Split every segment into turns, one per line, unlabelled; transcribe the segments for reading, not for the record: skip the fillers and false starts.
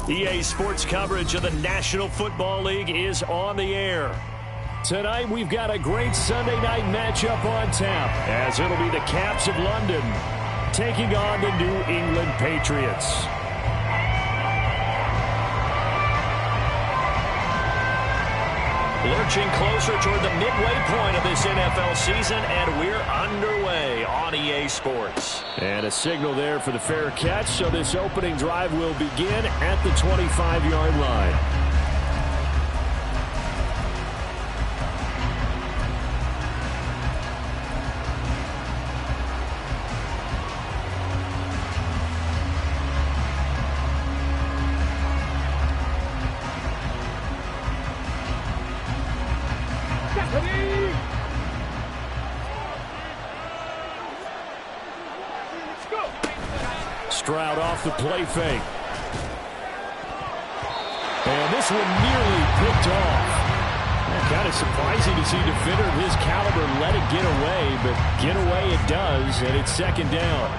EA Sports coverage of the National Football League is on the air. Tonight, we've got a great Sunday night matchup on tap, as it'll be the Caps of London taking on the New England Patriots. Lurching closer toward the midway point of this NFL season, and we're underway on EA Sports. And a signal there for the fair catch, so this opening drive will begin at the 25-yard line. Stroud off the play fake. And this one nearly picked off. Kind of surprising to see a defender of his caliber let it get away, but get away it does, and it's second down.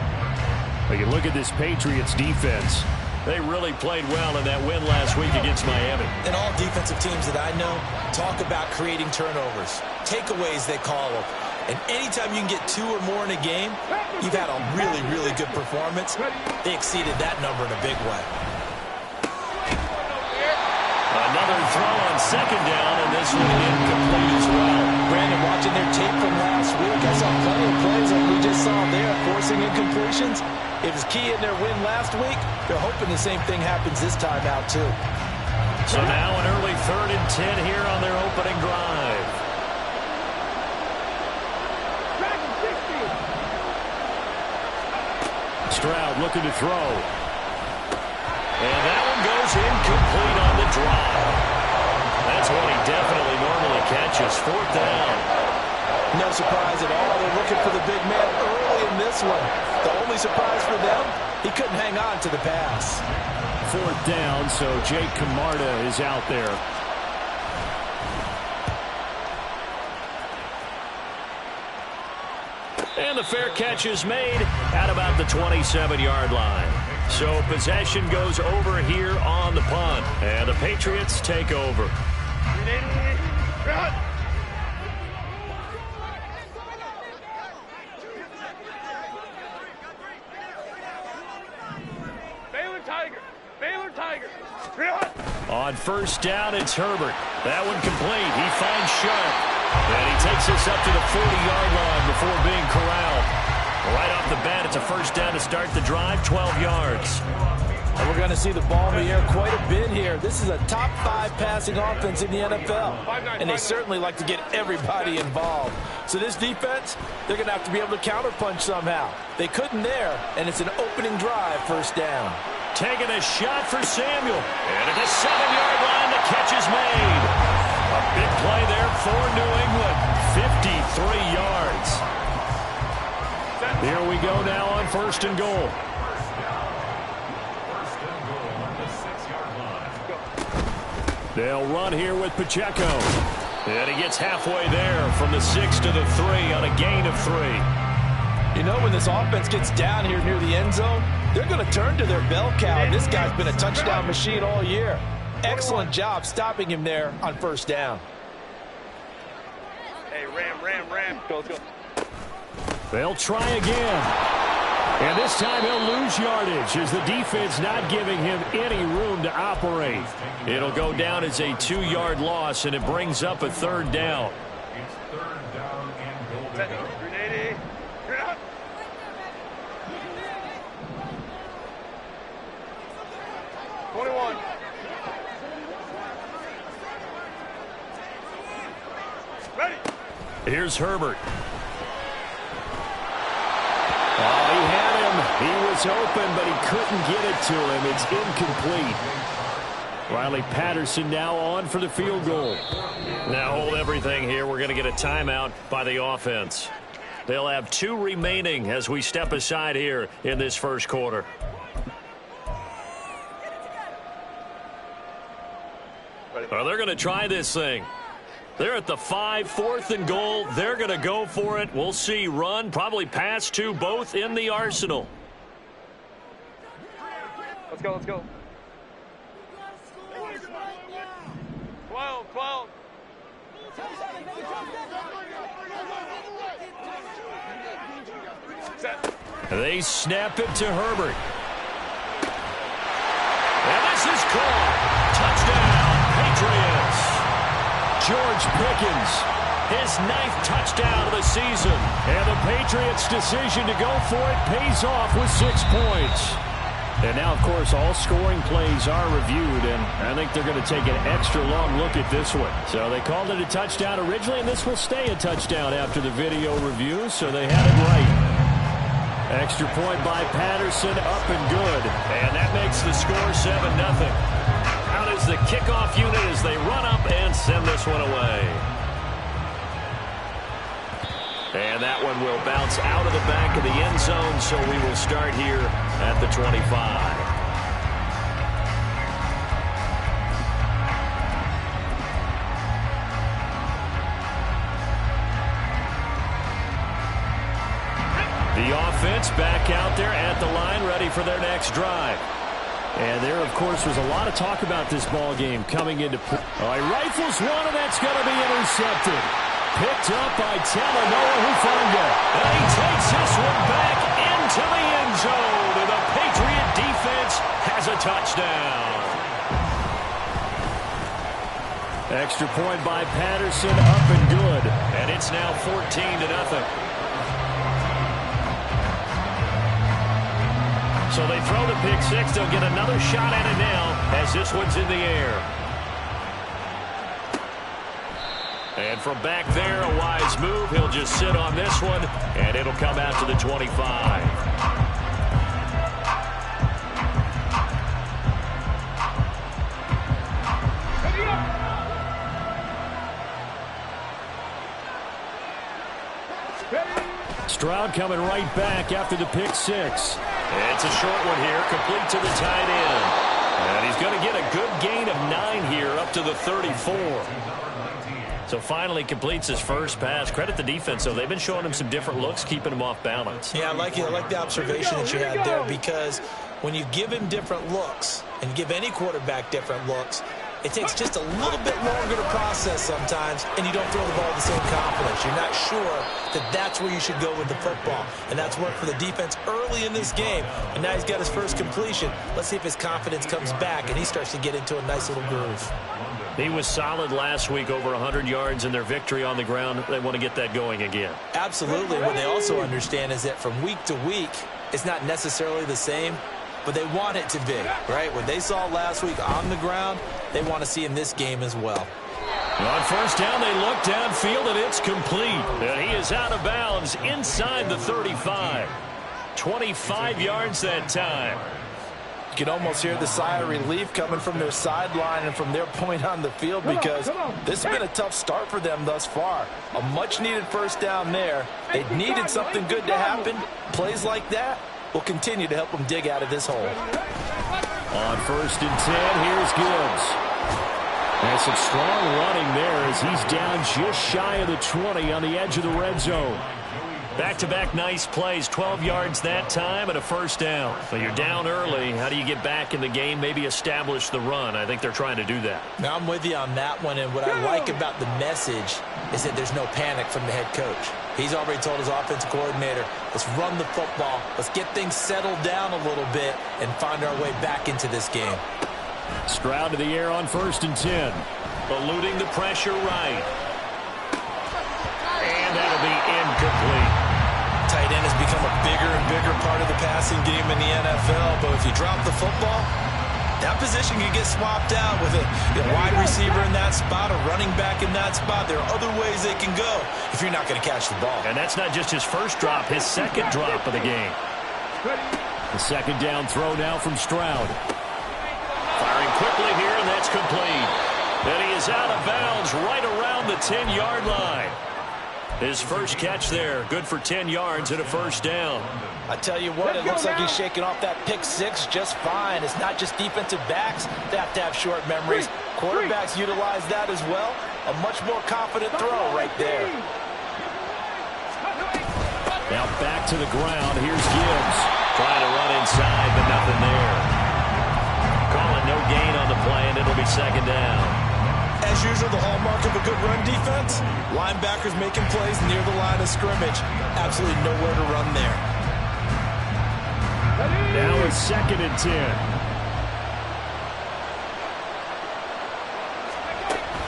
But you look at this Patriots defense. They really played well in that win last week against Miami.
And all defensive teams that I know talk about creating turnovers. Takeaways, they call them. And anytime you can get 2 or more in a game, you've had a really, really good performance. They exceeded that number in a big way.
Another throw on second down, and this one incomplete as well.
Brandon, watching their tape from last week, I saw plenty of plays like we just saw there, forcing incompletions. It was key in their win last week. They're hoping the same thing happens this time out, too.
So now an early 3rd and 10 here on their opening drive. Stroud looking to throw. And that one goes incomplete on the drive. That's one he definitely normally catches. 4th down.
No surprise at all. They're looking for the big man early in this one. The only surprise for them, he couldn't hang on to the pass.
4th down, so Jake Camarda is out there. And the fair catch is made at about the 27-yard line. So possession goes over here on the punt. And the Patriots take over.
Baylor Tiger.
On 1st down, it's Herbert. That one complete. He finds Sharp. And he takes us up to the 40-yard line before being corralled. Right off the bat, it's a 1st down to start the drive, 12 yards.
And we're going to see the ball in the air quite a bit here. This is a top 5 passing offense in the NFL. And they certainly like to get everybody involved. So this defense, they're going to have to be able to counterpunch somehow. They couldn't there, and it's an opening drive, 1st down.
Taking a shot for Samuel. And at the 7-yard line, the catch is made. A big play there for New England. 53 yards. Here we go now on 1st and goal. They'll run here with Pacheco. And he gets halfway there from the 6 to the 3 on a gain of 3.
You know, when this offense gets down here near the end zone, they're going to turn to their bell cow. And this guy's been a touchdown machine all year. Excellent job stopping him there on 1st down.
Hey, Ram. Go.
They'll try again. And this time he'll lose yardage as the defense not giving him any room to operate. It'll go down as a 2-yard loss, and it brings up a 3rd down.
It's 3rd down and goal. 380. 21. Ready.
Here's Herbert. Oh, he had him. He was open, but he couldn't get it to him. It's incomplete. Riley Patterson now on for the field goal.
Now hold everything here. We're going to get a timeout by the offense. They'll have 2 remaining as we step aside here in this first quarter. Well, they're going to try this thing. They're at the 5, 4th and goal. They're going to go for it. We'll see. Run, probably pass to both in the arsenal.
Let's go, let's go. 12, 12. Set.
They snap it to Herbert. And this is caught. Touchdown, Patriots. George Pickens, his 9th touchdown of the season. And the Patriots' decision to go for it pays off with 6 points. And now, of course, all scoring plays are reviewed, and I think they're going to take an extra long look at this one. So they called it a touchdown originally, and this will stay a touchdown after the video review, so they had it right. Extra point by Patterson, up and good.
And that makes the score 7-0. Out is the kickoff unit as they run up and send this one away. And that one will bounce out of the back of the end zone, so we will start here at the 25.
The offense back out there at the line, ready for their next drive. And there, of course, was a lot of talk about this ball game coming into play. He rifles one, and that's going to be intercepted. Picked up by Talanoa Hufanga. And he takes this one back into the end zone. And the Patriot defense has a touchdown. Extra point by Patterson, up and good.
And it's now 14-0. So they throw the pick six. They'll get another shot at it now as this one's in the air. And from back there, a wise move. He'll just sit on this one, and it'll come out to the 25.
Stroud coming right back after the pick six.
It's a short one here, complete to the tight end. And he's going to get a good gain of 9 here up to the 34. So finally completes his first pass. Credit the defense, though. They've been showing him some different looks, keeping him off balance.
Yeah, I like it. I like the observation that you had there, because when you give him different looks and give any quarterback different looks, it takes just a little bit longer to process sometimes, and you don't throw the ball with the same confidence. You're not sure that that's where you should go with the football, and that's worked for the defense early in this game, and now he's got his first completion. Let's see if his confidence comes back, and he starts to get into a nice little groove.
He was solid last week, over 100 yards in their victory on the ground. They want to get that going again.
Absolutely. What they also understand is that from week to week, it's not necessarily the same, but they want it to be, right? What they saw last week on the ground, they want to see in this game as well.
On first down, they look downfield, and it's complete.
And he is out of bounds inside the 35. 25 yards that time.
You can almost hear the sigh of relief coming from their sideline and from their point on the field, because this has been a tough start for them thus far. A much-needed first down there. They needed something good to happen. Plays like that will continue to help them dig out of this hole.
On first and 10, here's Gibbs. And some strong running there as he's down just shy of the 20 on the edge of the red zone.
Back-to-back nice plays, 12 yards that time and a first down. But you're down early. How do you get back in the game, maybe establish the run? I think they're trying to do that.
Now, I'm with you on that one, and what I like about the message is that there's no panic from the head coach. He's already told his offensive coordinator, let's run the football, let's get things settled down a little bit and find our way back into this game.
Stroud to the air on first and 10.
Eluding the pressure right. And that'll be incomplete.
Tight end has become a bigger and bigger part of the passing game in the NFL, but if you drop the football, That position can get swapped out with a wide receiver in that spot, a running back in that spot. There are other ways they can go if you're not going to catch the ball.
And that's not just his first drop, his second drop of the game.
The second down throw now from Stroud.
Firing quickly here, and that's complete. And he is out of bounds right around the 10-yard line. His first catch there, good for 10 yards and a first down.
I tell you what, it looks like he's shaking off that pick six just fine. It's not just defensive backs that have to have short memories. Quarterbacks utilize that as well. A much more confident throw right there.
Now back to the ground. Here's Gibbs.
Trying to run inside, but nothing there. Calling no gain on the play, and it'll be second down.
As usual, the hallmark of a good run defense, linebackers making plays near the line of scrimmage. Absolutely nowhere to run there.
Now it's 2nd and 10.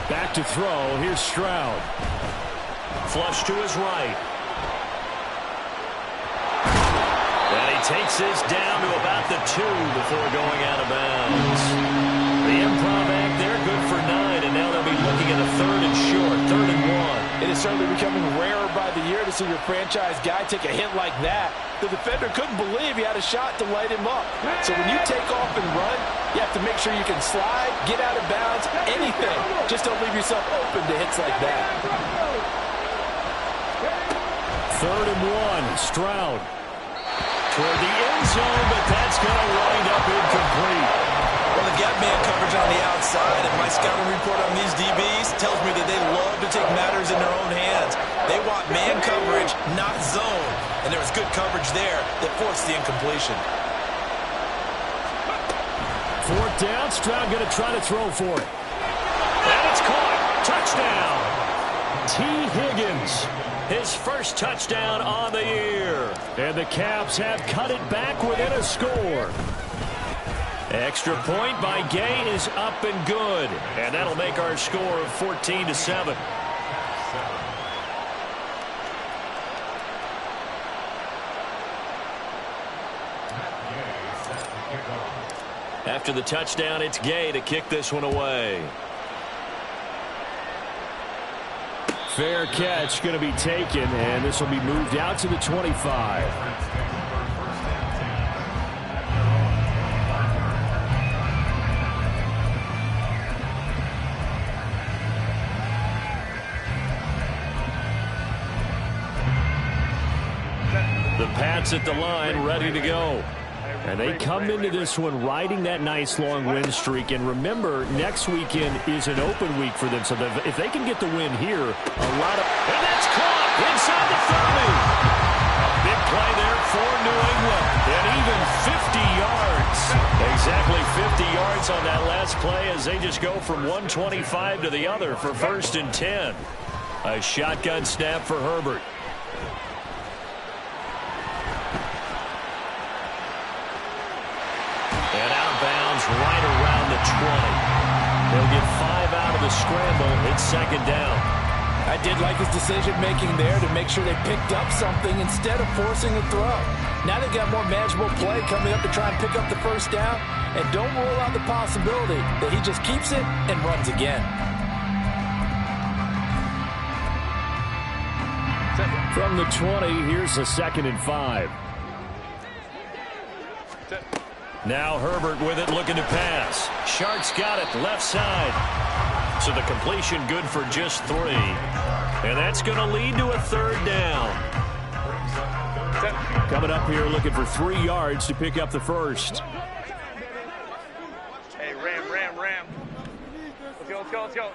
Back to throw. Here's Stroud.
Flush to his right. And he takes this down to about the 2 before going out of bounds. The improv act there, good for 9, and now they'll be looking at a 3rd and short, 3rd and 1.
It is certainly becoming rarer by the year to see your franchise guy take a hit like that. The defender couldn't believe he had a shot to light him up. So when you take off and run, you have to make sure you can slide, get out of bounds, anything. Just don't leave yourself open to hits like that.
3rd and 1, Stroud.
Toward the end zone, but that's going to wind up incomplete.
Well, the gap man coverage on the outside, and my scouting report on these DBs tells me that they love to take matters in their own hands. They want man coverage, not zone. And there was good coverage there that forced the incompletion.
4th down, Stroud going to try to throw for it.
And it's caught. Touchdown. T. Higgins. His first touchdown on the year.
And the Caps have cut it back within a score.
Extra point by Gay is up and good. And that'll make our score of 14-7. After the touchdown, it's Gay to kick this one away.
Fair catch going to be taken, and this will be moved out to the 25. The Pats at the line, ready to go. And they come into this one riding that nice long win streak. And remember, next weekend is an open week for them. So if they can get the win here, a lot of...
And that's caught inside the 30. Big play there for New England. And even 50 yards. Exactly 50 yards on that last play as they just go from 125 to the other for 1st and 10. A shotgun snap for Herbert. Right around the 20. They'll get 5 out of the scramble. It's 2nd down.
I did like his decision-making there to make sure they picked up something instead of forcing the throw. Now they've got more manageable play coming up to try and pick up the first down. And don't rule out the possibility that he just keeps it and runs again.
From the 20, here's the 2nd and 5.
Now Herbert with it, looking to pass. Shark's got it, left side. So the completion good for just 3. And that's going to lead to a 3rd down.
Coming up here looking for 3 yards to pick up the first.
Hey, ram. Let's go.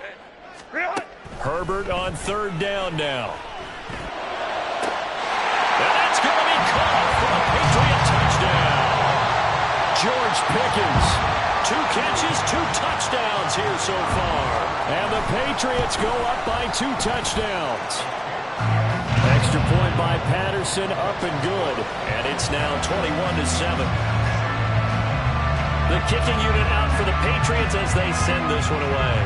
Hey.
Herbert on 3rd down now.
And that's going to be caught for a Patriot touchdown.
George Pickens.
2 catches, 2 touchdowns here so far.
And the Patriots go up by 2 touchdowns. Extra point by Patterson, up and good.
And it's now 21-7. The kicking unit out for the Patriots as they send this one away.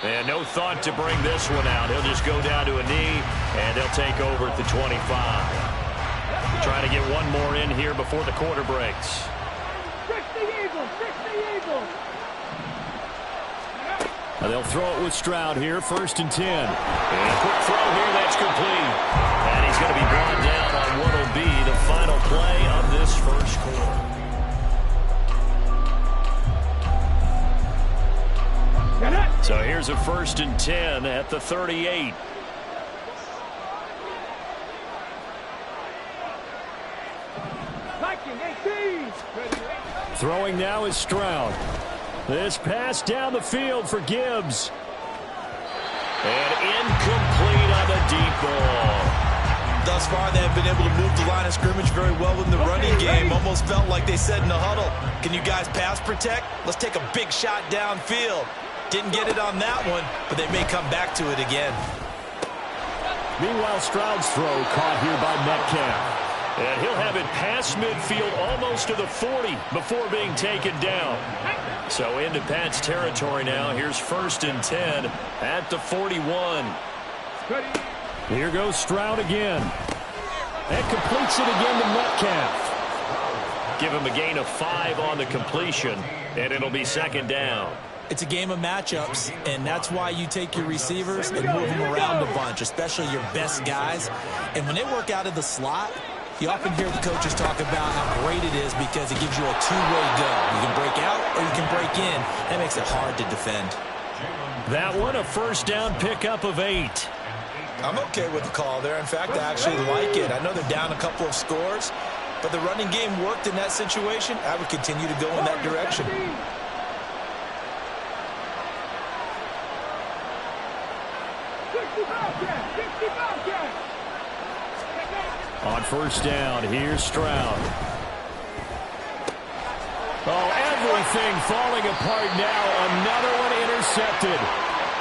And no thought to bring this one out. He'll just go down to a knee, and he'll take over at the 25. Trying to get one more in here before the quarter breaks.
They'll throw it with Stroud here, 1st and 10.
And a quick throw here, that's complete. And he's going to be brought down on what will be the final play of this first quarter. So here's a 1st and 10 at the 38.
Throwing now is Stroud. This pass down the field for Gibbs.
And incomplete on the deep ball.
Thus far, they have been able to move the line of scrimmage very well in the running game. Almost felt like they said in the huddle, can you guys pass protect? Let's take a big shot downfield. Didn't get it on that one, but they may come back to it again.
Meanwhile, Stroud's throw caught here by Metcalf.
And he'll have it past midfield almost to the 40 before being taken down. So into Pat's territory now. Here's 1st and 10 at the 41.
Here goes Stroud again. And completes it again to Metcalf.
Give him a gain of 5 on the completion, and it'll be 2nd down.
It's a game of matchups, and that's why you take your receivers and move them around a bunch, especially your best guys. And when they work out of the slot, you often hear the coaches talk about how great it is because it gives you a two-way go. You can break out or you can break in. That makes it hard to defend.
That one, a 1st down pickup of 8.
I'm okay with the call there. In fact, I actually like it. I know they're down a couple of scores, but the running game worked in that situation. I would continue to go in that direction.
On 1st down, here's Stroud. Oh, everything falling apart now. Another one intercepted.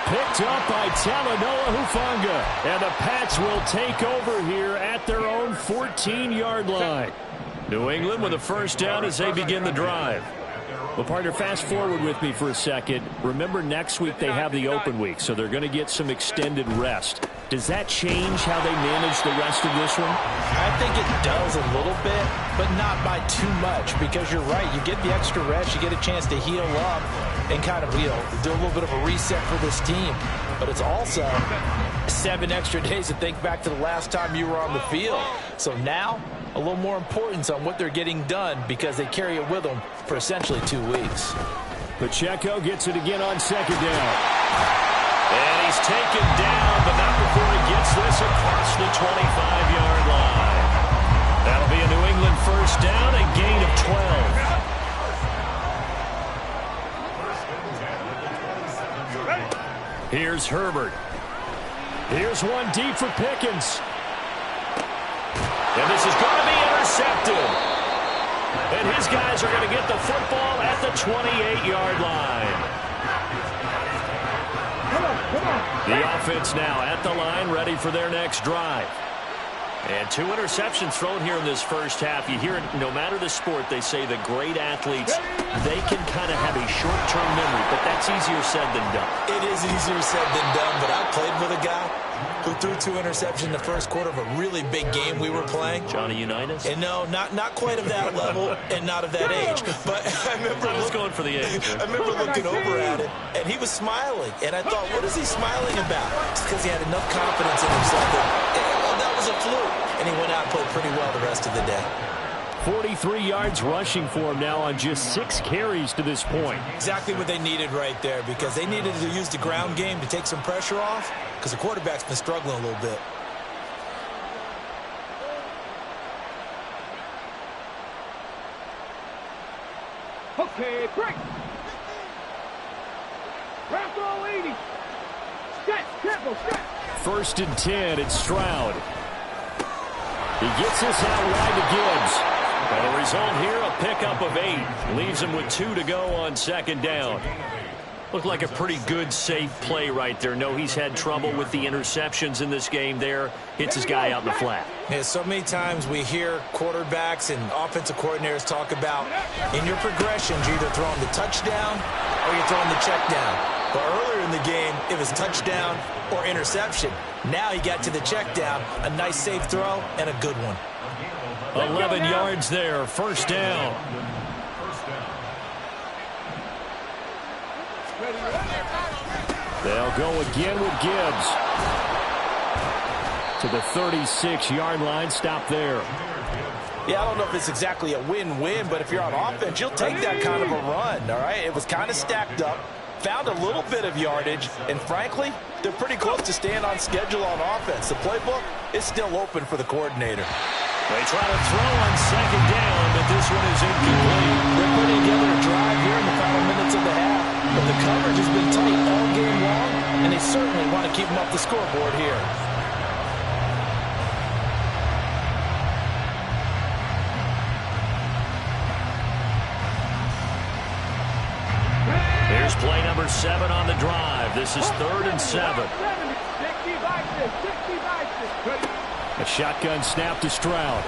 Picked up by Talanoa Hufanga. And the Pats will take over here at their own 14-yard line.
New England with a 1st down as they begin the drive.
Well, partner, fast forward with me for a second. Remember, next week they have the open week, so they're going to get some extended rest. Does that change how they manage the rest of this one?
I think it does a little bit, but not by too much, because you're right. You get the extra rest. You get a chance to heal up and kind of, do a little bit of a reset for this team. But it's also 7 extra days to think back to the last time you were on the field. So now, a little more importance on what they're getting done because they carry it with them for essentially 2 weeks.
Pacheco gets it again on 2nd down.
And he's taken down, but not before he gets this across the 25-yard line. That'll be a New England 1st down, a gain of 12.
Here's Herbert. Here's one deep for Pickens.
And this is going to be intercepted. And his guys are going to get the football at the 28-yard line. The offense now at the line, ready for their next drive. And 2 interceptions thrown here in this first half. You hear it, no matter the sport, they say the great athletes, they can kind of have a short-term memory, but that's easier said than done.
It is easier said than done, but I played with a guy who threw 2 interceptions in the first quarter of a really big game we were playing.
Johnny Unitas?
And no, not quite of that level and not of that age. But I remember
going for the age.
I remember looking over at it, and he was smiling. And I thought, what is he smiling about? It's because he had enough confidence in himself that was a fluke. And he went out and played pretty well the rest of the day.
43 yards rushing for him now on just 6 carries to this point.
Exactly what they needed right there, because they needed to use the ground game to take some pressure off, because the quarterback's been struggling a little bit.
Okay, break. Round throw 80. Set, tempo, set.
1st and 10, it's Stroud. He gets this out wide to Gibbs.
And the result here, a pickup of 8. Leaves him with 2 to go on 2nd down. Looked like a pretty good, safe play right there. No, he's had trouble with the interceptions in this game there. Hits his guy out in the flat.
Yeah, so many times we hear quarterbacks and offensive coordinators talk about in your progressions, you're either throwing the touchdown or you're throwing the check down. But earlier in the game, it was touchdown or interception. Now he got to the check down, a nice safe throw, and a good one.
11 yards there, first down.
They'll go again with Gibbs. To the 36-yard line, stop there.
Yeah, I don't know if it's exactly a win-win, but if you're on offense, you'll take that kind of a run, all right? It was kind of stacked up, found a little bit of yardage, and frankly, they're pretty close to staying on schedule on offense. The playbook is still open for the coordinator.
They try to throw on second down, but this one is incomplete.
They're putting together a drive here in the final minutes of the half, but the coverage has been tight all game long, and they certainly want to keep them off the scoreboard here.
Here's play number 7 on the drive. This is 3rd and 7.
A shotgun snap to Stroud.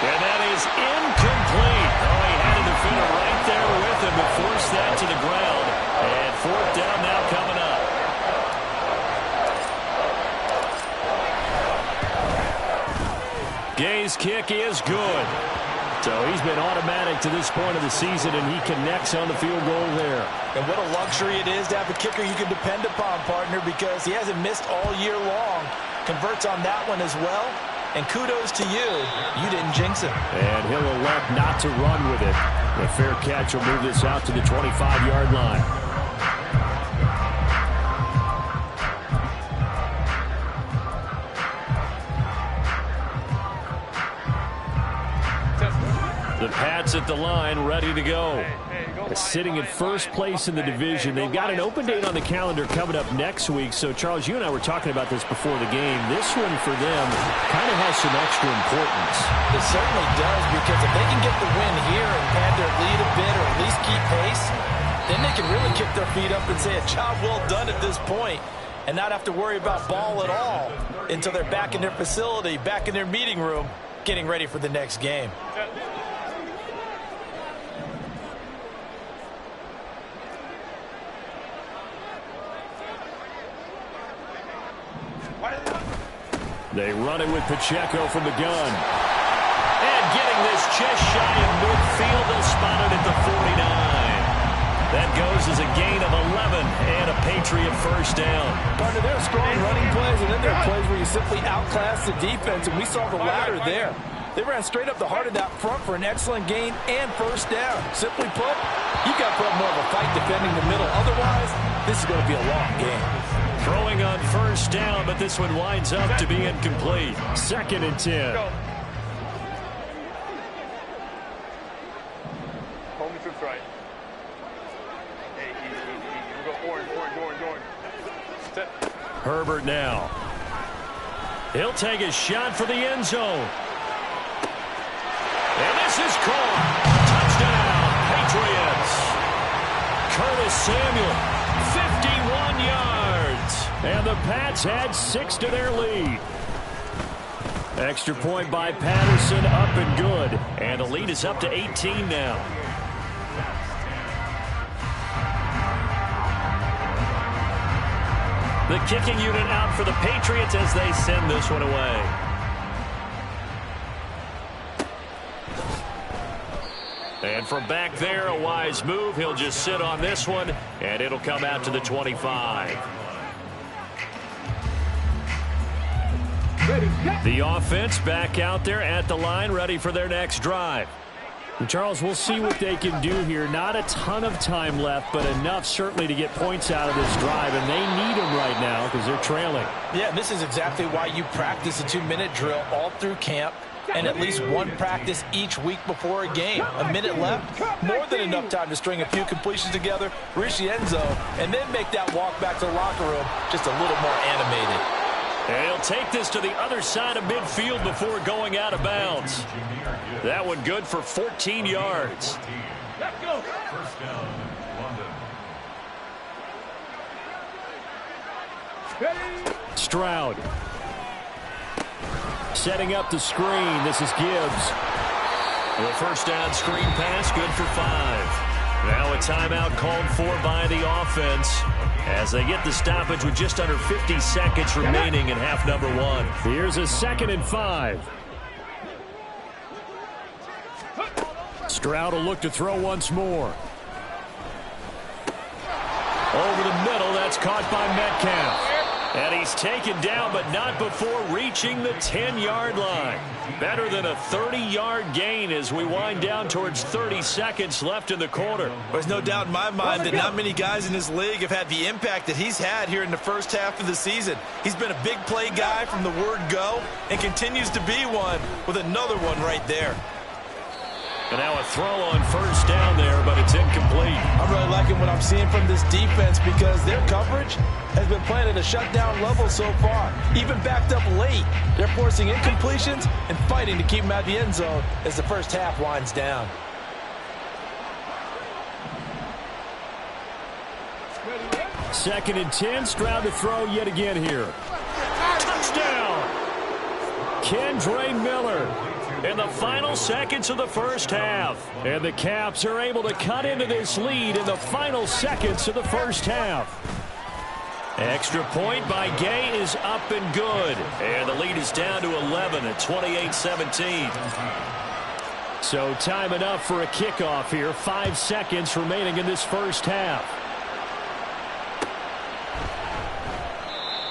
And that is incomplete. Oh, he had a defender right there with him to force that to the ground. And 4th down now coming up. Gay's kick is good.
So he's been automatic to this point of the season, and he connects on the field goal there.
And what a luxury it is to have a kicker you can depend upon, partner, because he hasn't missed all year long. Converts on that one as well. And kudos to you. You didn't jinx it.
And he'll elect not to run with it. The fair catch will move this out to the 25-yard line.
The Pats at the line, ready to go.
Sitting in first place in the division. They've got an open date on the calendar coming up next week. So, Charles, you and I were talking about this before the game. This one for them kind of has some extra importance.
It certainly does, because if they can get the win here and pad their lead a bit or at least keep pace, then they can really kick their feet up and say a job well done at this point and not have to worry about ball at all until they're back in their facility, back in their meeting room, getting ready for the next game.
They run it with Pacheco from the gun.
And getting this just shy of midfield, they'll spot it at the 49. That goes as a gain of 11 and a Patriot first down.
Partner, there are strong running plays, and then there are plays where you simply outclass the defense, and we saw the latter there. They ran straight up the heart of that front for an excellent gain and first down. Simply put, you've got to put up more of a fight defending the middle. Otherwise, this is going to be a long game.
Throwing on first down, but this one winds up to be incomplete.
2nd and 10.
Hold me to the right. Hey, easy. We'll go orange. Set.
Herbert now. He'll take a shot for the end zone. And this is caught. Touchdown, Patriots. Curtis Samuel, 51 yards.
And the Pats had 6 to their lead. Extra point by Patterson, up and good.
And the lead is up to 18 now. The kicking unit out for the Patriots as they send this one away. And from back there, a wise move. He'll just sit on this one, and it'll come out to the 25. The offense back out there at the line, ready for their next drive.
And Charles, we'll see what they can do here. Not a ton of time left, but enough certainly to get points out of this drive, and they need them right now because they're trailing.
Yeah, this is exactly why you practice a 2-minute drill all through camp and at least one practice each week before a game. A minute left, more than enough time to string a few completions together, reach the end zone, and then make that walk back to the locker room just a little more animated.
And he'll take this to the other side of midfield before going out of bounds. That one good for 14 yards.
Let's go.
Stroud. Setting up the screen. This is Gibbs.
The first down screen pass, good for 5. Now a timeout called for by the offense as they get the stoppage with just under 50 seconds remaining in half number 1.
Here's a 2nd and 5. Stroud will look to throw once more.
Over the middle, that's caught by Metcalf. And he's taken down, but not before reaching the 10-yard line. Better than a 30-yard gain as we wind down towards 30 seconds left in the quarter.
There's no doubt in my mind that not many guys in this league have had the impact that he's had here in the first half of the season. He's been a big play guy from the word go and continues to be one with another one right there.
And now a throw on first down there, but it's incomplete.
I'm really liking what I'm seeing from this defense because their coverage has been playing at a shutdown level so far. Even backed up late, they're forcing incompletions and fighting to keep them out of the end zone as the first half winds down.
Second and 10. Stroud to throw yet again here.
Touchdown!
Kendre Miller.
In the final seconds of the first half.
And the Caps are able to cut into this lead in the final seconds of the first half.
Extra point by Gay is up and good. And the lead is down to 11 at 28-17.
So time enough for a kickoff here. 5 seconds remaining in this first half.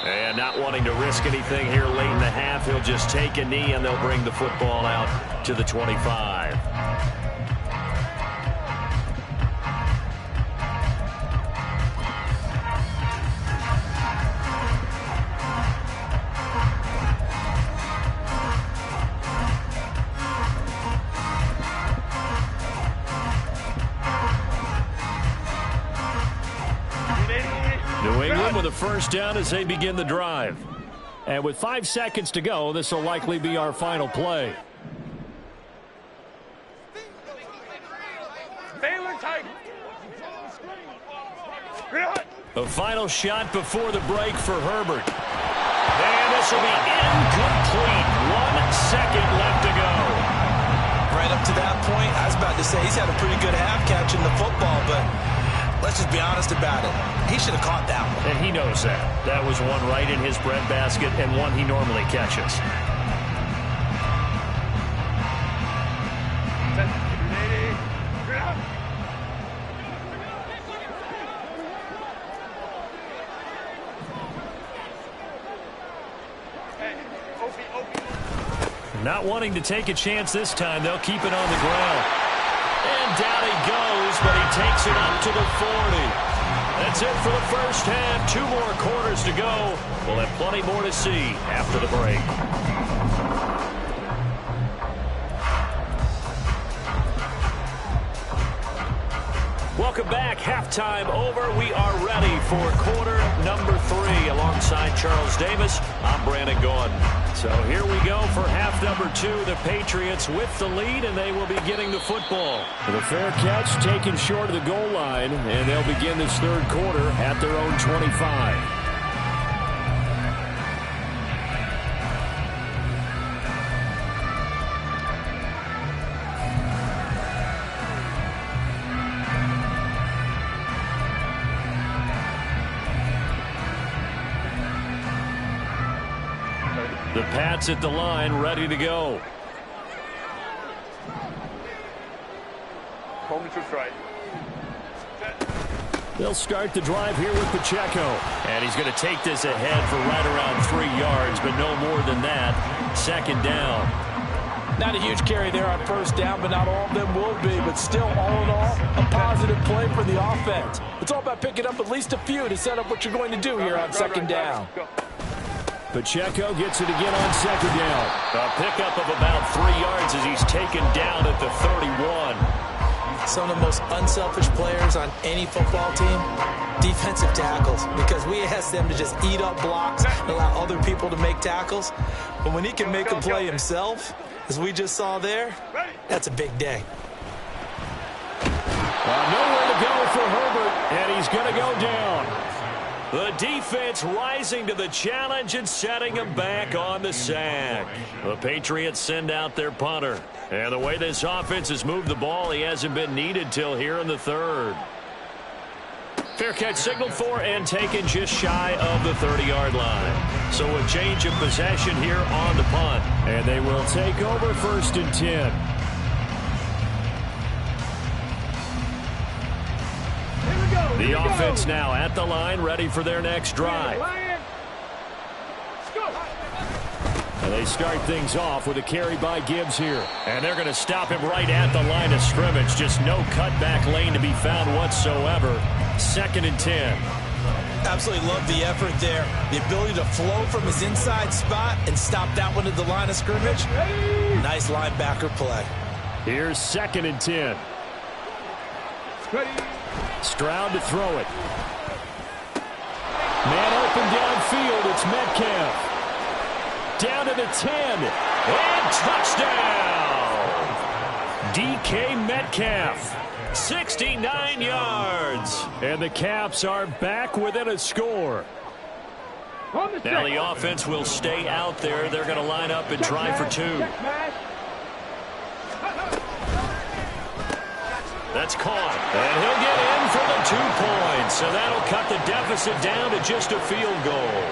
And not wanting to risk anything here late in the half, he'll just take a knee and they'll bring the football out to the 25.
New England with a first down as they begin the drive. And with 5 seconds to go, this will likely be our final play.
A final shot before the break for Herbert. And this will be incomplete. 1 second left to go.
Right up to that point, I was about to say he's had a pretty good half catching the football, but let's just be honest about it. He should have caught that one.
And he knows that. That was one right in his breadbasket and one he normally catches. Not wanting to take a chance this time, they'll keep it on the ground. And down he goes, but he takes it up to the 40. That's it for the first half. 2 more quarters to go. We'll have plenty more to see after the break. Welcome back. Halftime over. We are ready for quarter number 3. Alongside Charles Davis, I'm Brandon Gordon. So here we go for half number 2. The Patriots with the lead, and they will be getting the football.
The fair catch taken short of the goal line, and they'll begin this third quarter at their own 25.
The Pats at the line, ready to go.
Home to right.
They'll start the drive here with Pacheco.
And he's going to take this ahead for right around 3 yards, but no more than that. Second down.
Not a huge carry there on first down, but not all of them will be. But still, all in all, a positive play for the offense. It's all about picking up at least a few to set up what you're going to do here on second down.
Pacheco gets it again on second down.
A pickup of about 3 yards as he's taken down at the 31.
Some of the most unselfish players on any football team, defensive tackles, because we ask them to just eat up blocks and allow other people to make tackles. But when he can make a play himself, as we just saw there, that's a big day.
Nowhere to go for Herbert, and he's going to go down.
The defense rising to the challenge and setting him back on the sack. The Patriots send out their punter. And the way this offense has moved the ball, he hasn't been needed till here in the third. Fair catch signaled for and taken just shy of the 30-yard line. So a change of possession here on the punt.
And they will take over 1st and 10.
The offense now at the line, ready for their next drive.
And they start things off with a carry by Gibbs here.
And they're going to stop him right at the line of scrimmage. Just no cutback lane to be found whatsoever. 2nd and 10.
Absolutely love the effort there. The ability to flow from his inside spot and stop that one at the line of scrimmage. Nice linebacker play.
Here's 2nd and 10. Stroud to throw it. Man open downfield. It's Metcalf. Down to the 10. And touchdown! DK Metcalf. 69 yards. And the Caps are back within a score.
Now the offense will stay out there. They're going to line up and try for 2. That's caught. And he'll get in for the 2 points. So that'll cut the deficit down to just a field goal.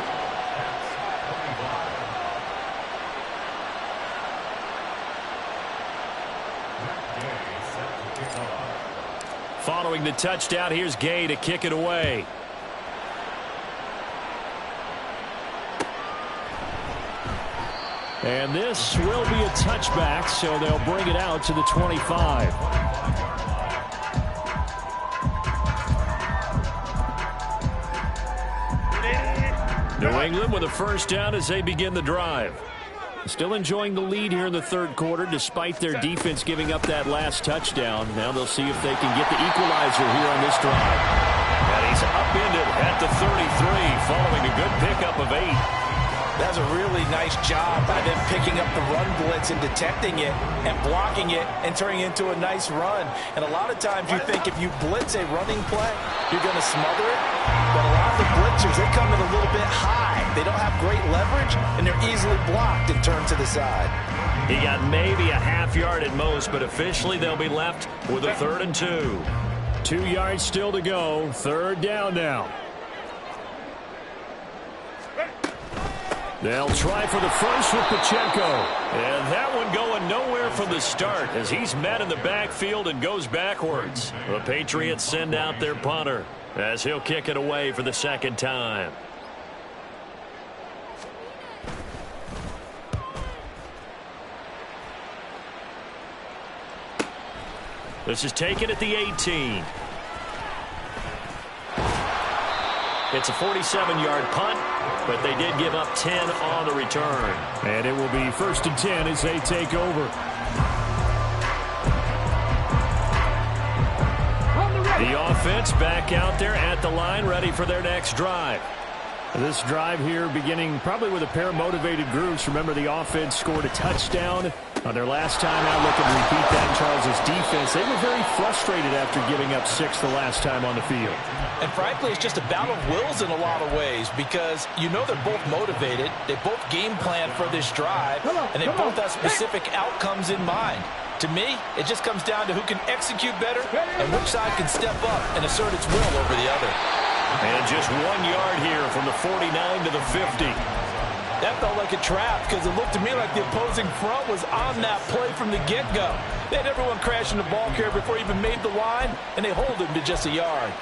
Following the touchdown, here's Gay to kick it away.
And this will be a touchback, so they'll bring it out to the 25.
New England with a first down as they begin the drive.
Still enjoying the lead here in the 3rd quarter, despite their defense giving up that last touchdown. Now they'll see if they can get the equalizer here on this drive.
And he's upended at the 33, following a good pickup of 8.
That's a really nice job by them picking up the run blitz and detecting it and blocking it and turning it into a nice run. And a lot of times you think if you blitz a running play, you're going to smother it. But a lot of the blitzers, they come in a little bit high. They don't have great leverage, and they're easily blocked and turned to the side.
He got maybe a half yard at most, but officially they'll be left with a 3rd and 2.
2 yards still to go. 3rd down now. They'll try for the first with Pacheco.
And that one going nowhere from the start as he's met in the backfield and goes backwards. The Patriots send out their punter as he'll kick it away for the 2nd time. This is taken at the 18. It's a 47-yard punt, but they did give up 10 on the return.
And it will be 1st and 10 as they take over.
The offense back out there at the line, ready for their next drive.
This drive here beginning probably with a pair of motivated groups. Remember, the offense scored a touchdown on their last time out. Looking to repeat that in Charles' defense. They were very frustrated after giving up 6 the last time on the field.
And frankly, it's just a battle of wills in a lot of ways because you know they're both motivated. They both game plan for this drive, and they both have specific outcomes in mind. To me, it just comes down to who can execute better and which side can step up and assert its will over the other.
And just 1 yard here from the 49 to the 50.
That felt like a trap because it looked to me like the opposing front was on that play from the get-go. They had everyone crashing the ball carrier before he even made the line, and they hold him to just a yard.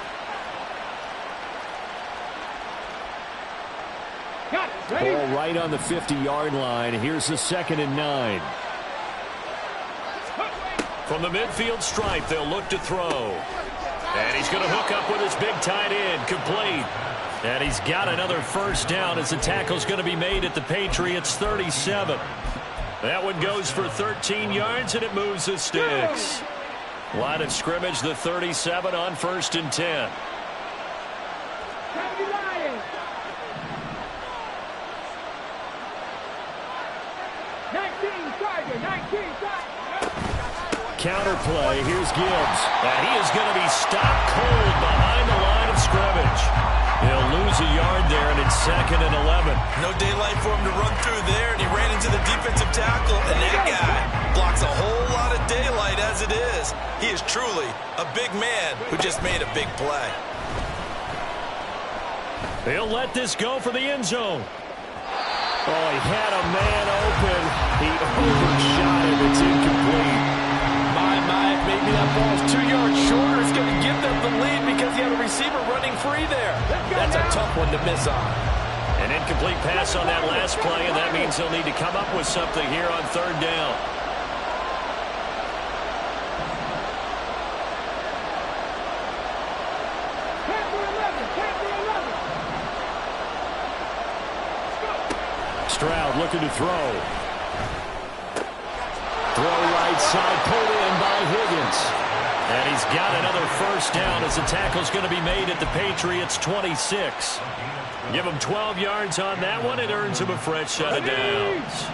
Ball right on the 50-yard line. Here's the 2nd and 9.
From the midfield stripe, they'll look to throw. And he's going to hook up with his big tight end, complete. And he's got another first down as the tackle's going to be made at the Patriots' 37. That one goes for 13 yards, and it moves the sticks. Line of scrimmage, the 37 on 1st and 10.
Counter play. Here's Gibbs.
And he is going to be stopped cold behind the line of scrimmage. He'll lose a yard there, and it's 2nd and 11.
No daylight for him to run through there, and he ran into the defensive tackle, and that guy blocks a whole lot of daylight as it is. He is truly a big man who just made a big play.
He'll let this go for the end zone.
Oh, he had a man open. He overshot him. It's incomplete.
Maybe that ball is 2 yards shorter. It's going to give them the lead because he had a receiver running free there. That's a tough one to miss on.
An incomplete pass on that last play, and that means he'll need to come up with something here on third down.
Stroud looking to throw. Throw right side, pulled in by Higgins.
And he's got another first down as the tackle's going to be made at the Patriots' 26. Give him 12 yards on that one. It earns him a fresh set of downs.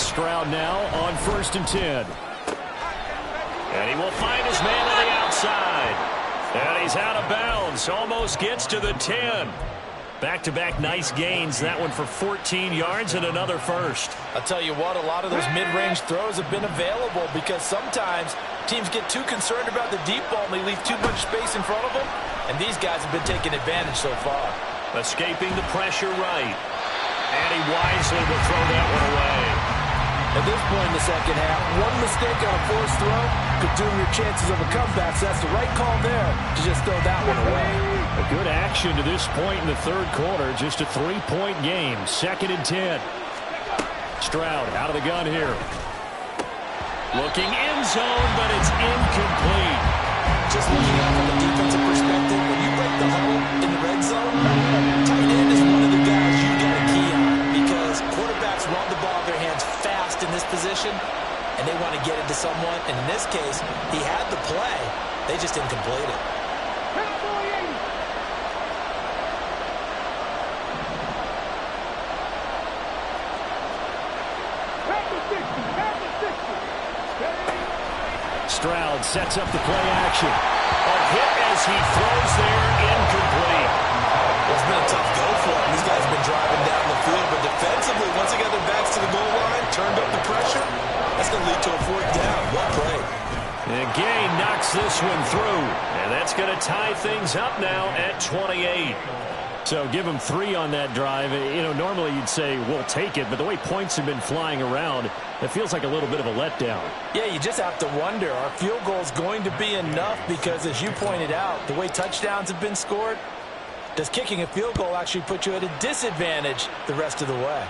Stroud now on 1st and 10.
And he will find his man on the outside. And he's out of bounds. Almost gets to the 10. Back-to-back nice gains. That one for 14 yards and another first.
I'll tell you what, a lot of those mid-range throws have been available because sometimes teams get too concerned about the deep ball and they leave too much space in front of them. And these guys have been taking advantage so far.
Escaping the pressure right. And he wisely will throw that one away.
At this point in the second half, one mistake on a forced throw could doom your chances of a comeback. So that's the right call there to just throw that one away.
A good action to this point in the third quarter. Just a 3-point game. 2nd and 10. Stroud out of the gun here. Looking end zone, but it's incomplete.
Just looking at it from a defensive perspective, when you break the huddle in the red zone, tight end is one of the guys you got to key on because quarterbacks run the ball in their hands fast in this position, and they want to get it to someone. And in this case, he had the play. They just didn't complete it.
Stroud sets up the play action. A hit as he throws there, incomplete.
Well, it's been a tough go for him. These guys have been driving down the field, but defensively, once they got their backs to the goal line, turned up the pressure, that's going to lead to a 4th down. Well played.
And Gay knocks this one through, and that's going to tie things up now at 28.
So give him 3 on that drive. You know, normally you'd say we'll take it, but the way points have been flying around, it feels like a little bit of a letdown.
Yeah, you just have to wonder, are field goals going to be enough? Because as you pointed out, the way touchdowns have been scored, does kicking a field goal actually put you at a disadvantage the rest of the way?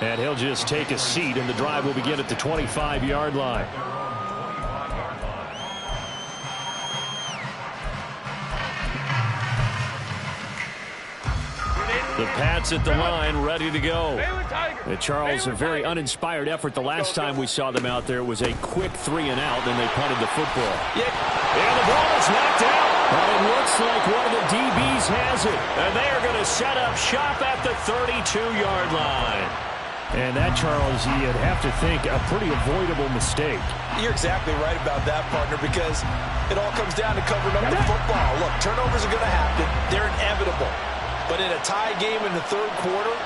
And he'll just take a seat, and the drive will begin at the 25-yard line. The Pats at the line, ready to go. Charles, a very uninspired effort the last time we saw them out there. It was a quick 3-and-out, then they punted the football.
Yeah, and the ball is knocked out.
But it looks like one of the DBs has it.
And they are going to set up shop at the 32-yard line.
And that, Charles, you'd have to think a pretty avoidable mistake.
You're exactly right about that, partner, because it all comes down to covering up the football. Look, turnovers are going to happen. They're inevitable. But in a tie game in the third quarter,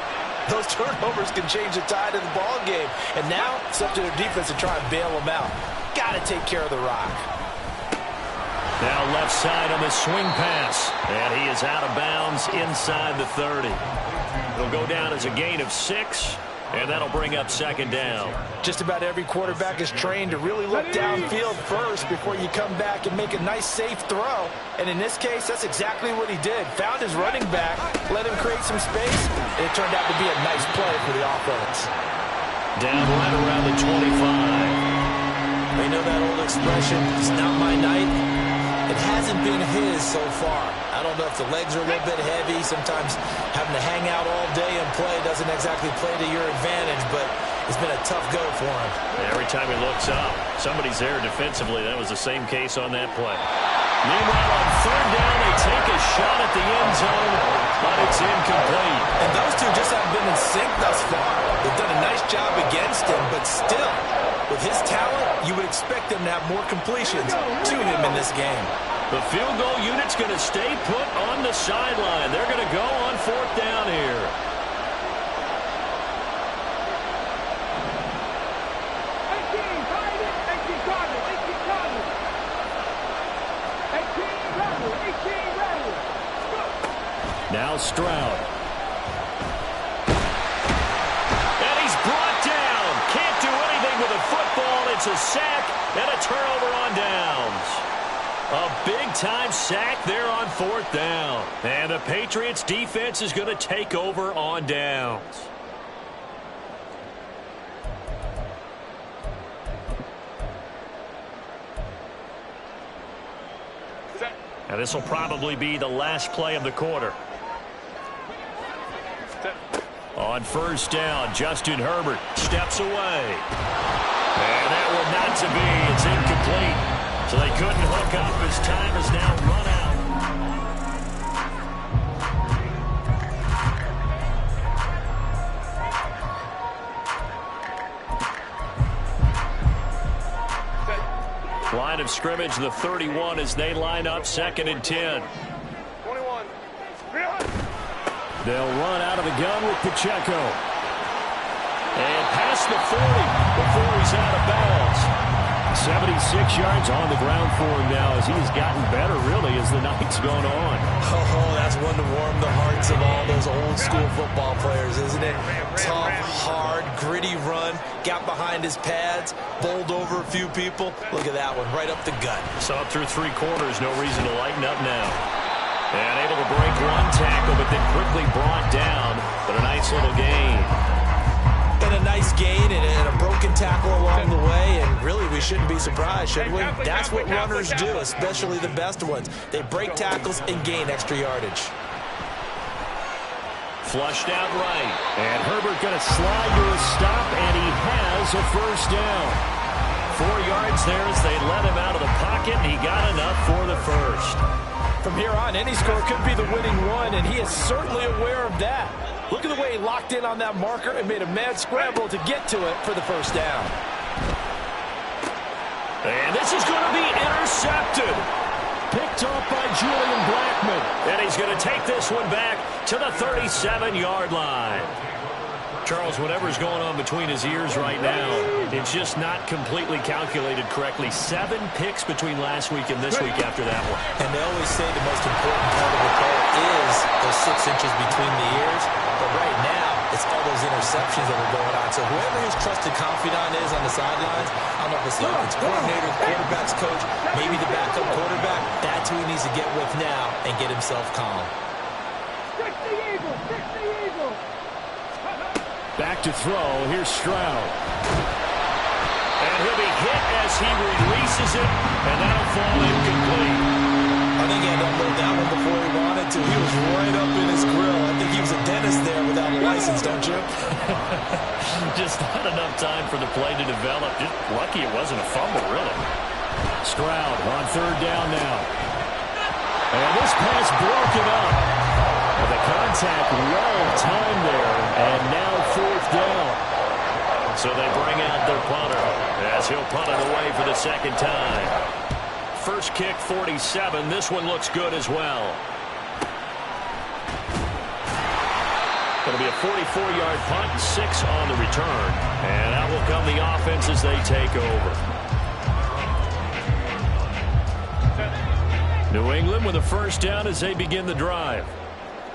those turnovers can change the tide of the ball game. And now it's up to their defense to try and bail them out. Got to take care of the rock.
Now left side on the swing pass. And he is out of bounds inside the 30. It'll go down as a gain of 6. And that'll bring up 2nd down.
Just about every quarterback is trained to really look downfield first before you come back and make a nice, safe throw. And in this case, that's exactly what he did. Found his running back, let him create some space, and it turned out to be a nice play for the offense.
Down right around the 25.
You know that old expression, it's not my night. It hasn't been his so far. I don't know if the legs are a little bit heavy. Sometimes having to hang out all day and play doesn't exactly play to your advantage, but it's been a tough go for him.
Every time he looks up, somebody's there defensively. That was the same case on that play. Meanwhile, on 3rd down, they take a shot at the end zone, but it's incomplete.
And those two just haven't been in sync thus far. They've done a nice job against him, but still, with his talent, you would expect them to have more completions to him in this game.
The field goal unit's going to stay put on the sideline. They're going to go on 4th down here.
Now Stroud.
And he's brought down. Can't do anything It's a sack and a turnover on downs. A big-time sack there on 4th down. And the Patriots defense is going to take over on downs. Now this will probably be the last play of the quarter. On 1st down, Justin Herbert steps away. And that one not to be. It's incomplete. So they couldn't hook up as time has now run out. Line of scrimmage, the 31 as they line up 2nd and 10.
21.
They'll run out of the gun with Pacheco.
And past the 40 before he's out of bounds.
76 yards on the ground for him now as he's gotten better, really, as the night's gone on.
Oh, that's one to warm the hearts of all those old-school football players, isn't it? Tough, hard, gritty run, got behind his pads, bowled over a few people. Look at that one, right up the gut.
So up through 3 quarters, no reason to lighten up now. And able to break 1 tackle, but then quickly brought down. But a nice little gain.
And a nice gain and a broken tackle along the way, and really we shouldn't be surprised, should we? That's what runners do, especially the best ones. They break tackles and gain extra yardage.
Flushed out right.
And Herbert going to slide to a stop, and he has a 1st down.
4 yards there as they let him out of the pocket, and he got enough for the 1st.
From here on, any score could be the winning run, and he is certainly aware of that. Look at the way he locked in on that marker and made a mad scramble to get to it for the 1st down.
And this is going to be intercepted.
Picked off by Julian Blackmon.
And he's going to take this one back to the 37-yard line. Charles, whatever's going on between his ears right now, it's just not completely calculated correctly. 7 picks between last week and this week after that one.
And they always say the most important part of the play is those 6 inches between the ears. But right now, it's all those interceptions that are going on. So whoever his trusted confidant is on the sidelines, I don't know if it's the offense coordinator, the quarterback's coach, maybe the backup quarterback, that's who he needs to get with now and get himself calm.
Back to throw. Here's Stroud.
And he'll be hit as he releases it, and that'll fall incomplete.
I think he had to unload that one before he wanted to. He was right up in his grill. I think he was a dentist there without a license, don't you?
Just not enough time for the play to develop. Just lucky it wasn't a fumble, really.
Stroud on 3rd down now. And this pass broken up. And the contact well timed there. And now 4th down.
So they bring out their punter as he'll punt it away for the 2nd time. First kick, 47. This one looks good as well. Going to be a 44-yard punt, 6 on the return. And out will come the offense as they take over. New England with a 1st down as they begin the drive.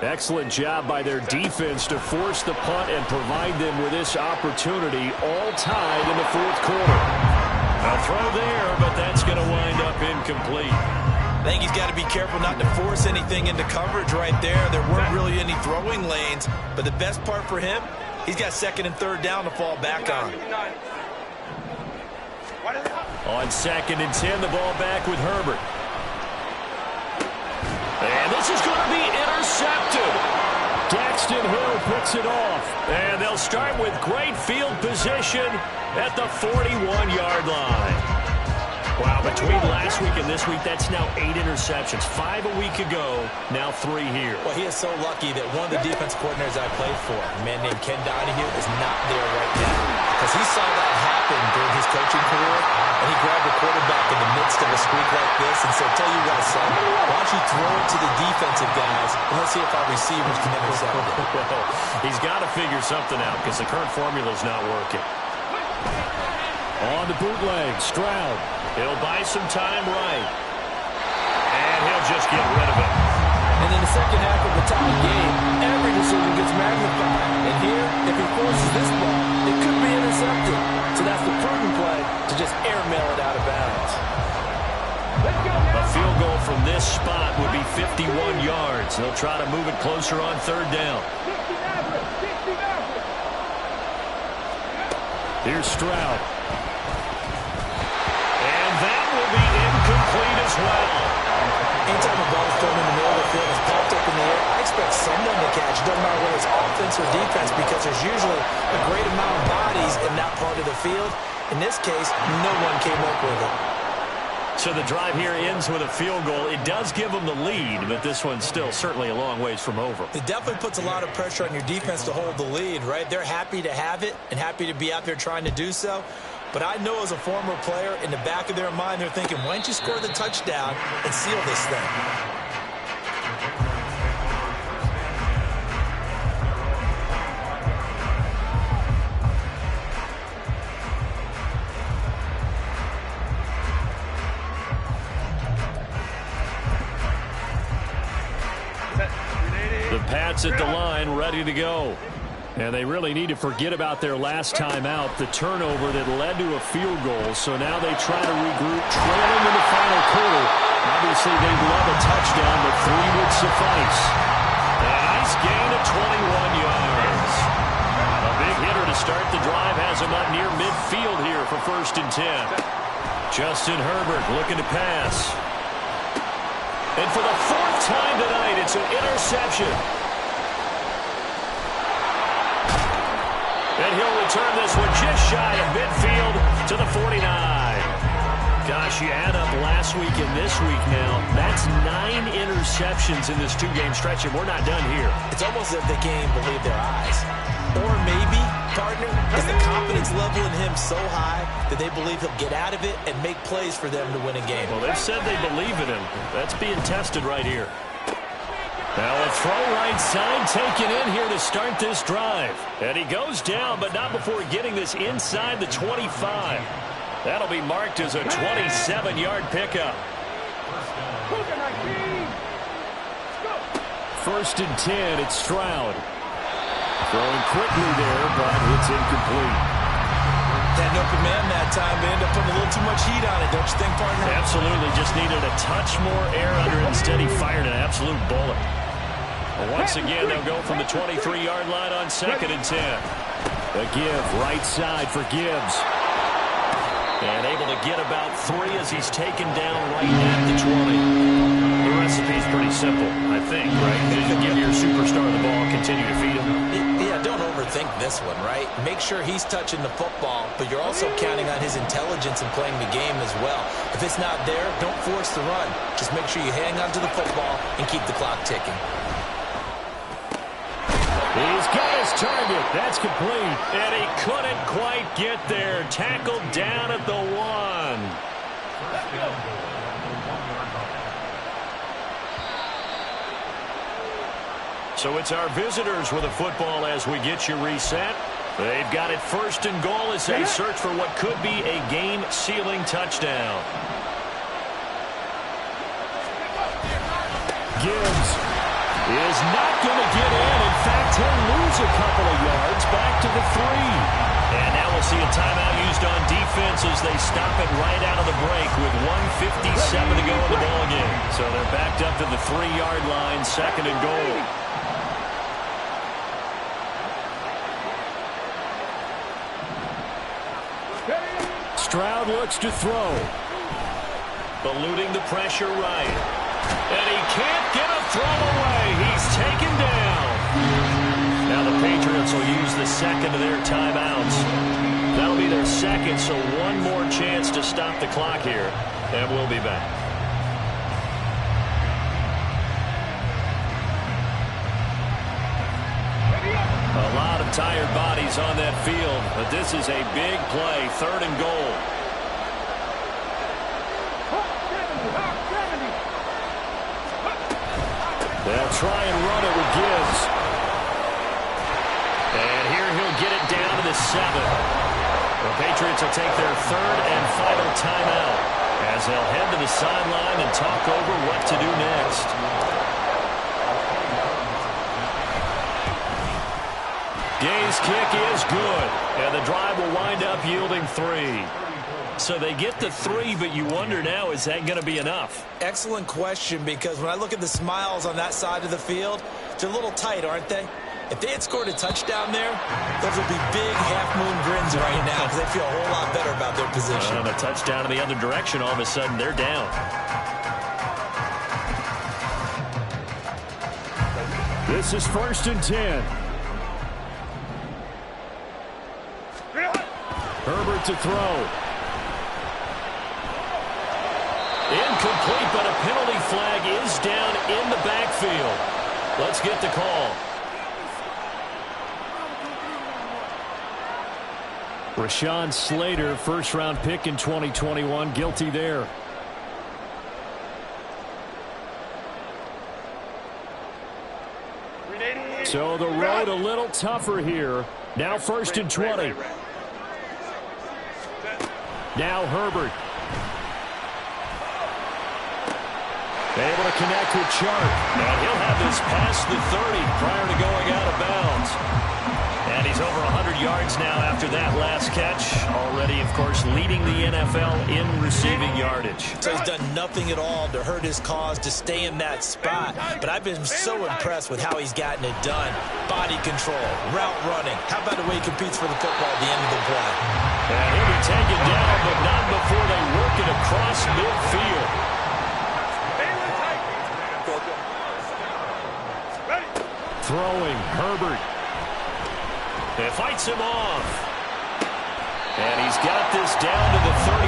Excellent job by their defense to force the punt and provide them with this opportunity, all tied in the 4th quarter.
A throw there, but that's going to wind up incomplete.
I think he's got to be careful not to force anything into coverage right there. There weren't really any throwing lanes, but the best part for him, he's got 2nd and 3rd down to fall back on.
On 2nd and 10, the ball back with Herbert. And this is going to be intercepted.
Daxton Hill picks it off.
And they'll start with great field position at the 41-yard line. Wow, between last week and this week, that's now 8 interceptions. 5 a week ago, now 3 here.
Well, he is so lucky that one of the defense coordinators I played for, a man named Ken Donahue, is not there right now. Because he saw that happen during his coaching career, and he grabbed the quarterback in the midst of a squeak like this and said, tell you what, son, why don't you throw it to the defensive guys, and let's see if our receivers can intercept it.
Well, he's got to figure something out because the current formula is not working.
On the bootleg, Stroud.
He'll buy some time right. And he'll just get rid of it.
And in the second half of the tie game, every decision gets magnified. And here, if he forces this ball, it could be intercepted. So that's the prudent play to just airmail it out of bounds.
A field goal from this spot would be 51 yards. They'll try to move it closer on third down.
Here's Stroud.
And that will be incomplete as well.
Anytime the ball's thrown in the middle of the field and it's popped up in the air, I expect someone to catch. It doesn't matter whether it's offense or defense, because there's usually a great amount of bodies in that part of the field. In this case, no one came up with it.
So the drive here ends with a field goal. It does give them the lead, but this one's still certainly a long ways from over.
It definitely puts a lot of pressure on your defense to hold the lead, right? They're happy to have it and happy to be out there trying to do so. But I know as a former player, in the back of their mind, they're thinking, why don't you score the touchdown and seal this thing?
The Pats at the line, ready to go.
And they really need to forget about their last time out, the turnover that led to a field goal. So now they try to regroup, trailing in the final quarter. Obviously, they'd love a touchdown, but 3 would suffice.
A nice gain of 21 yards. A big hitter to start the drive has him up near midfield here for 1st and 10. Justin Herbert looking to pass. And for the 4th time tonight, it's an interception. And he'll return this one just shy of midfield to the 49. Gosh, you add up last week and this week now. That's 9 interceptions in this 2-game stretch, and we're not done here.
It's almost as if they can't even believe their eyes. Or maybe, partner, is the confidence level in him so high that they believe he'll get out of it and make plays for them to win a game.
Well, they've said they believe in him. That's being tested right here. Now a throw right side taken in here to start this drive. And he goes down, but not before getting this inside the 25. That'll be marked as a 27-yard pickup.
1st and 10, it's Stroud. Throwing quickly there, but it's incomplete.
Had no command that time, but ended up putting a little too much heat on it, don't you think, partner?
Absolutely. Just needed a touch more air under it. Instead, he fired an absolute bullet. Well, once again, they'll go from the 23-yard line on 2nd and 10.
A give, right side for Gibbs.
And able to get about 3 as he's taken down right at the 20. The recipe's pretty simple, I think, right? You give your superstar the ball, continue to feed him.
Yeah, don't overthink this one, right? Make sure he's touching the football, but you're also counting on his intelligence in playing the game as well. If it's not there, don't force the run. Just make sure you hang on to the football and keep the clock ticking.
He's got his target. That's complete.
And he couldn't quite get there. Tackled down at the 1. So it's our visitors with a football as we get you reset. They've got it 1st and goal as they search for what could be a game-sealing touchdown.
Gibbs is not going to get in. In fact, he'll lose a couple of yards back to the 3.
And now we'll see a timeout used on defense as they stop it right out of the break with 1:57 to go in the ballgame. So they're backed up to the 3-yard line, 2nd and goal.
Stroud looks to throw.
Eluding the pressure right. And he can't get a throw away. He's taken down. Now the Patriots will use the 2nd of their timeouts. That'll be their 2nd, so one more chance to stop the clock here. And we'll be back. A lot of tired bodies on that field, but this is a big play, 3rd and goal.
They'll try and run it with Gibbs.
And here he'll get it down to the 7. The Patriots will take their 3rd and final timeout as they'll head to the sideline and talk over what to do next. Day's kick is good, and the drive will wind up yielding 3. So they get the 3, but you wonder now, is that going to be enough?
Excellent question, because when I look at the smiles on that side of the field, they're a little tight, aren't they? If they had scored a touchdown there, those would be big half-moon grins right now because they feel a whole lot better about their position.
And a touchdown in the other direction, all of a sudden they're down.
This is 1st and 10. Herbert to throw.
Incomplete, but a penalty flag is down in the backfield. Let's get the call.
Rashawn Slater, first-round pick in 2021, guilty there. So the road a little tougher here. Now 1st and 20. Now Herbert. Able to connect with Chark.
And he'll have this past the 30 prior to going out of bounds. And he's over 100 yards now after that last catch. Already, of course, leading the NFL in receiving yardage.
So he's done nothing at all to hurt his cause to stay in that spot. But I've been so impressed with how he's gotten it done. Body control, route running. How about the way he competes for the football at the end of the play?
And he'll be taken down, but not before they work it across midfield.
Throwing, Herbert.
It fights him off. And he's got this down to the 35.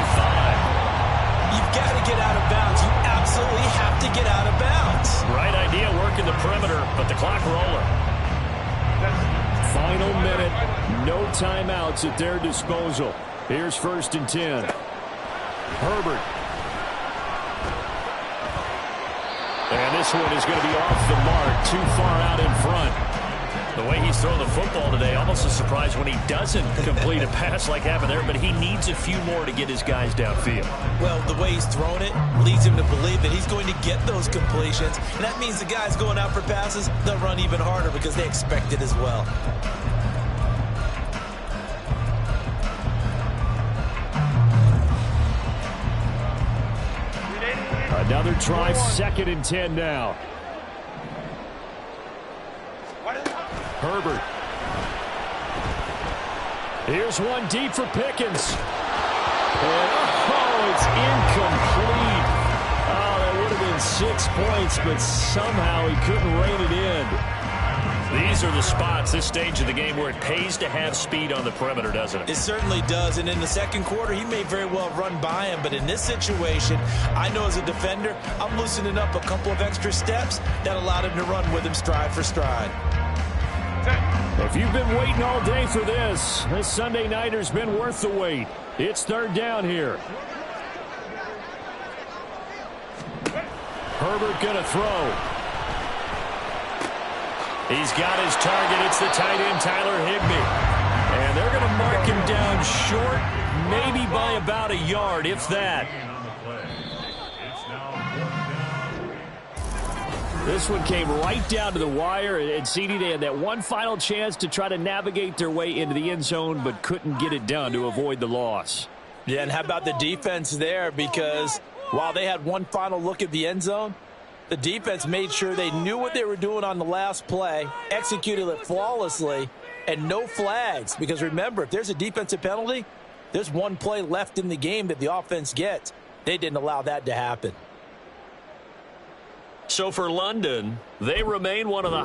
You've got to get out of bounds. You absolutely have to get out of bounds.
Right idea, working the perimeter, but the clock rolling.
Final minute, no timeouts at their disposal. Here's 1st and 10. Herbert. And this one is going to be off the mark, too far out in front.
The way he's throwing the football today, almost a surprise when he doesn't complete a pass like happened there, but he needs a few more to get his guys downfield.
Well, the way he's thrown it leads him to believe that he's going to get those completions, and that means the guys going out for passes, they'll run even harder because they expect it as well.
Another try, 2nd and 10 now. Herbert. Here's one deep for Pickens. And, it's incomplete. Oh, that would have been 6 points, but somehow he couldn't rein it in.
These are the spots, this stage of the game, where it pays to have speed on the perimeter, doesn't it?
It certainly does, and in the second quarter, he may very well run by him, but in this situation, I know as a defender, I'm loosening up a couple of extra steps that allowed him to run with him stride for stride.
If you've been waiting all day for this Sunday nighter's been worth the wait. It's 3rd down here. Herbert gonna throw.
He's got his target. It's the tight end, Tyler Higbee. And they're going to mark him down short, maybe by about a yard, if that.
This one came right down to the wire, and CD, they had that one final chance to try to navigate their way into the end zone, but couldn't get it done to avoid the loss.
Yeah, and how about the defense there? Because while they had one final look at the end zone, the defense made sure they knew what they were doing on the last play, executed it flawlessly, and no flags. Because remember, if there's a defensive penalty, there's one play left in the game that the offense gets. They didn't allow that to happen.
So for London, they remain one of the